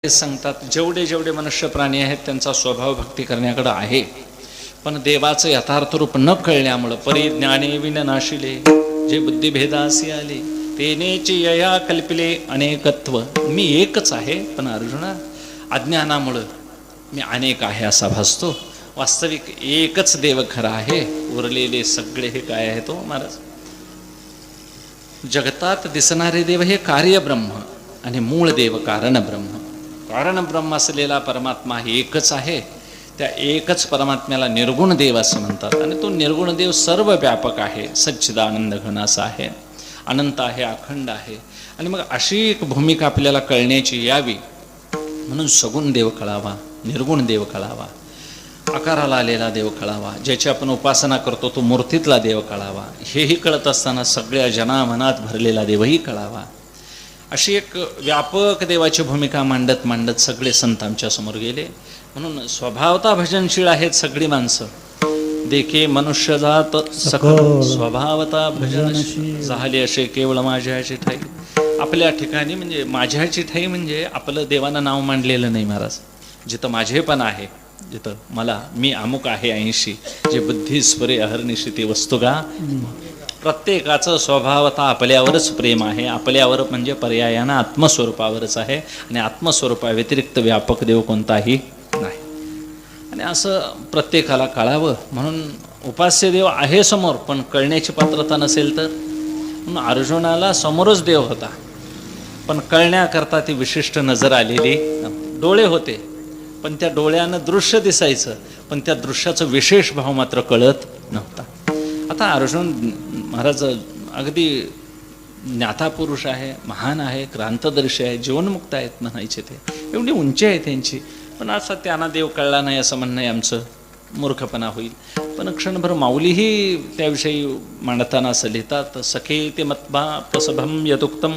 सांगतात जेवढे जेवढे मनुष्य प्राणी आहेत त्यांचा स्वभाव भक्ती करण्याकडे आहे, पण देवाचं यथार्थ रूप न कळल्यामुळं परिज्ञाने विननाशिले जे बुद्धिभेदासी आले तेनेची यया कल्पिले अनेकत्व. मी एकच आहे, पण अर्जुना अज्ञानामुळं मी अनेक आहे असा भासतो. वास्तविक एकच देव खरा आहे, उरलेले सगळे हे काय आहे तो महाराज. जगतात दिसणारे देव हे कार्यब्रह्म आणि मूळ देव कारण ब्रह्म. कारण ब्रह्म असलेला परमात्मा हे एकच आहे. त्या एकच परमात्म्याला निर्गुण देव असं म्हणतात. आणि तो निर्गुण देव सर्व व्यापक आहे, सच्चिदानंद घन असा आहे, अनंत आहे, अखंड आहे. आणि मग अशी एक भूमिका आपल्याला कळण्याची यावी म्हणून सगुण देव कळावा, निर्गुण देव कळावा, आकाराला आलेला देव कळावा, ज्याची आपण उपासना करतो तो मूर्तीतला देव कळावा. हेही कळत असताना सगळ्या जनामनात भरलेला देवही कळावा. अशी एक व्यापक देवाची भूमिका मांडत मांडत सगळे संत आमच्या समोर गेले. म्हणून स्वभावता भजनशील आहेत सगळी माणसं. देखे मनुष्य जात सकल स्वभावता भजनशील झाले असे केवळ माझ्याची ठाई. आपल्या ठिकाणी म्हणजे माझ्याची ठाई म्हणजे आपलं देवानं नाव मांडलेलं नाही महाराज. जिथं माझेपण आहे, जिथं मला मी अमुक आहे 80 जे बुद्धी स्फुरे अहर्निशी ती वस्तुगा. प्रत्येकाचं स्वभावता आपल्यावरच प्रेम आहे. आपल्यावर म्हणजे पर्यायानं आत्मस्वरूपावरच आहे. आणि आत्मस्वरूपाव्यतिरिक्त व्यापक देव कोणताही नाही. आणि असं प्रत्येकाला कळावं म्हणून उपास्य देव आहे समोर, पण कळण्याची पात्रता नसेल तर. म्हणून अर्जुनाला समोरच देव होता, पण कळण्याकरता ती विशिष्ट नजर आलेली. डोळे होते, पण त्या डोळ्यानं दृश्य दिसायचं, पण त्या दृश्याचं विशेष भाव मात्र कळत नव्हता. आता अर्जुन महाराज अगदी ज्ञाता पुरुष आहे, महान आहे, क्रांतदर्शी आहे, जीवनमुक्त आहेत म्हणायचे. ते एवढी उंची आहे त्यांची, पण असं त्यांना देव कळला नाही असं म्हणणं आहे आमचं मूर्खपणा होईल. पण क्षणभर माऊलीही त्याविषयी मांडताना असं लिहितात. सखे ते मत्भा प्रसभम यदुक्तम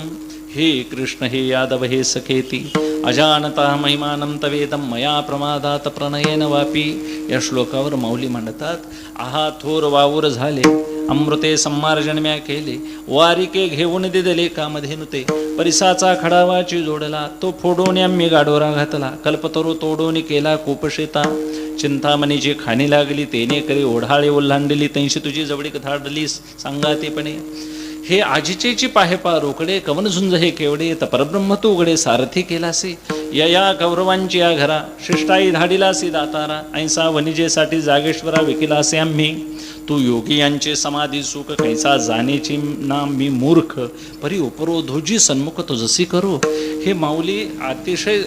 हे कृष्ण हे यादव हे सखेती अजानता महिमानं तवेदम मया प्रमादात प्रणयेन वापी. या श्लोकावर माऊली मांडतात, आहा थोर वावूर झाले अमृते सम्मार्जन म्या केले, वारिके घेऊन दिदले कामधेनुते, परिसाचा खडावाची जोडला, तो फोडून आम्ही गाडोरा घातला, कल्पतरू तोडून केला कोपशेता, चिंतामणीची खाणी लागली तेने करी ओढाळे ओल्हांडली, तैशी तुझी जवळीक धाडली सांगातेपणे. हे आजीचेची पाहे पा रोकडे कवन झुंज हे केवढे, तर परब्रह्म तू उघडे सारथी केलासी, यया कौरवांची या घरा शिष्टाई धाडिलासी दातारा, ऐसा वनिजेसाठी जागेश्वरा विकिलासे आम्ही, तू योगी यांचे समाधी सुख कैसा जाणेची ना मी मूर्ख, परी उपरोधोजी सन्मुख तो जसी करू. हे माऊली अतिशय